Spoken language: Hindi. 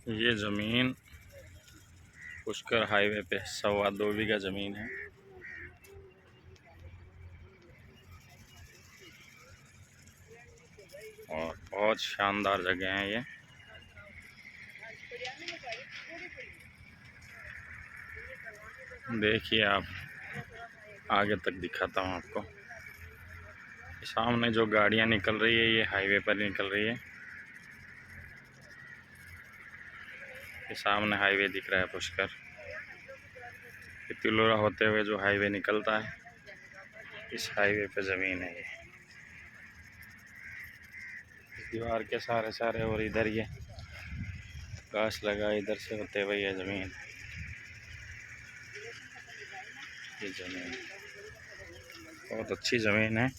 ये ज़मीन पुष्कर हाईवे पे 2.25 बीघा ज़मीन है। और बहुत शानदार जगह है ये। देखिए आप, आगे तक दिखाता हूँ आपको। सामने जो गाड़ियाँ निकल रही है ये हाईवे पर निकल रही है। ये सामने हाईवे दिख रहा है पुष्कर, तिलोरा होते हुए जो हाईवे निकलता है, इस हाईवे पे ज़मीन है ये। इस दीवार के सारे और इधर ये घास लगा, इधर से होते हुए ये ज़मीन, ये ज़मीन बहुत अच्छी ज़मीन है।